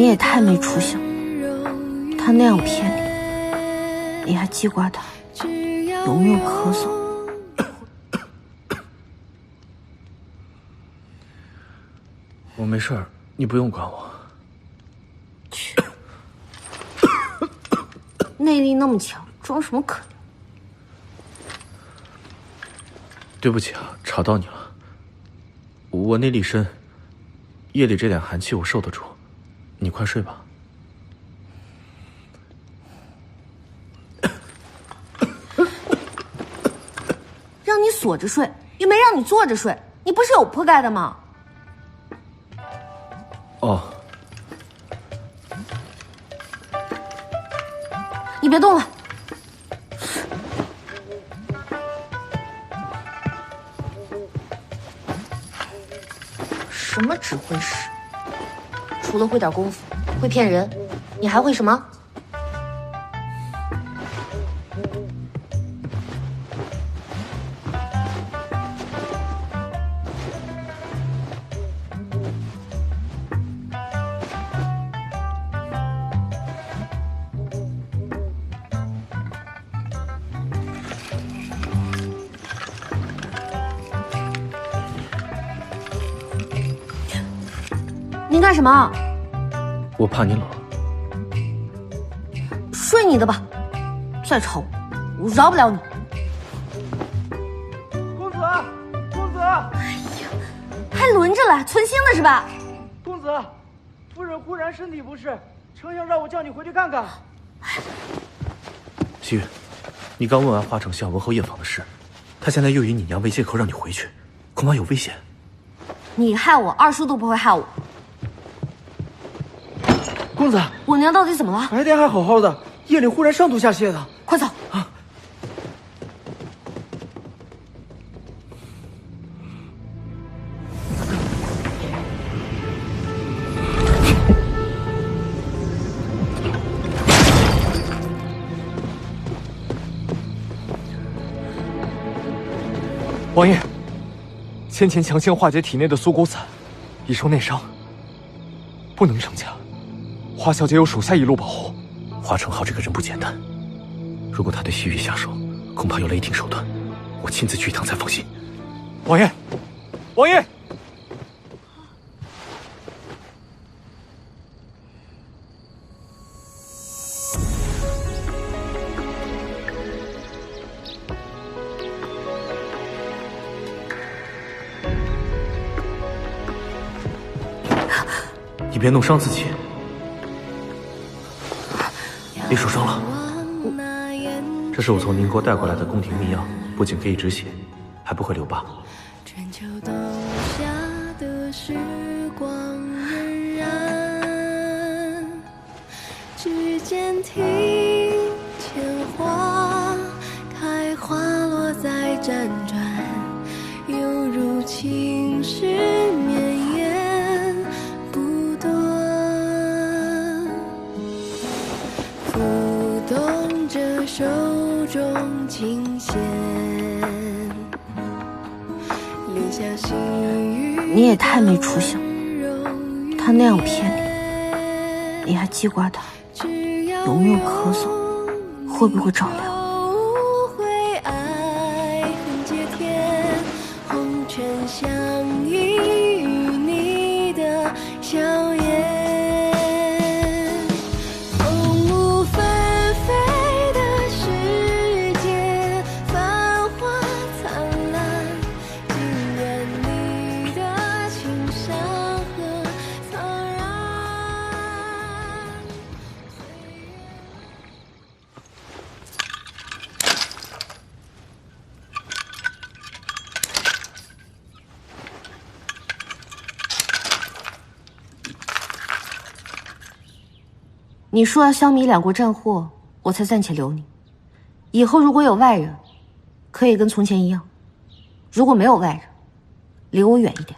你也太没出息了！他那样骗你，你还记挂他有没有咳嗽？我没事儿，你不用管我。去，内力那么强，装什么可怜？对不起啊，吵到你了。我内力深，夜里这点寒气我受得住。你快睡吧。让你锁着睡，又没让你坐着睡，你不是有铺盖的吗？哦。你别动了。什么指挥使？除了会点功夫，会骗人，你还会什么？您干什么？我怕你冷。睡你的吧，再吵我饶不了你。公子，公子！哎呀，还轮着来，存心的是吧？公子，夫人忽然身体不适，丞相让我叫你回去看看。西域，你刚问完华丞相文后夜访的事，他现在又以你娘为借口让你回去，恐怕有危险。你害我，二叔都不会害我。公子，我娘到底怎么了？白天还好好的，夜里忽然上吐下泻的。快走！啊！王爷，先前强行化解体内的苏骨散，已受内伤，不能成家。华小姐有属下一路保护。华承浩这个人不简单，如果他对西域下手，恐怕有雷霆手段。我亲自去一趟才放心。王爷，王爷！你别弄伤自己。你受伤了。这是我从宁国带过来的宫廷秘药，不仅可以止血，还不会留疤。春秋冬夏的时光荏苒，指尖听见花开，花落在辗转，犹如青石绵延不断，浮动着手中琴弦，留下心语。你也太没出息了！他那样骗你，你还记挂他有没有咳嗽，会不会着凉？会爱恨皆天，红尘相依于你的笑颜，风舞纷飞的世界，繁华灿烂，惊艳你的青山和苍然。你说要消弭两国战祸，我才暂且留你。以后如果有外人，可以跟从前一样；如果没有外人，离我远一点。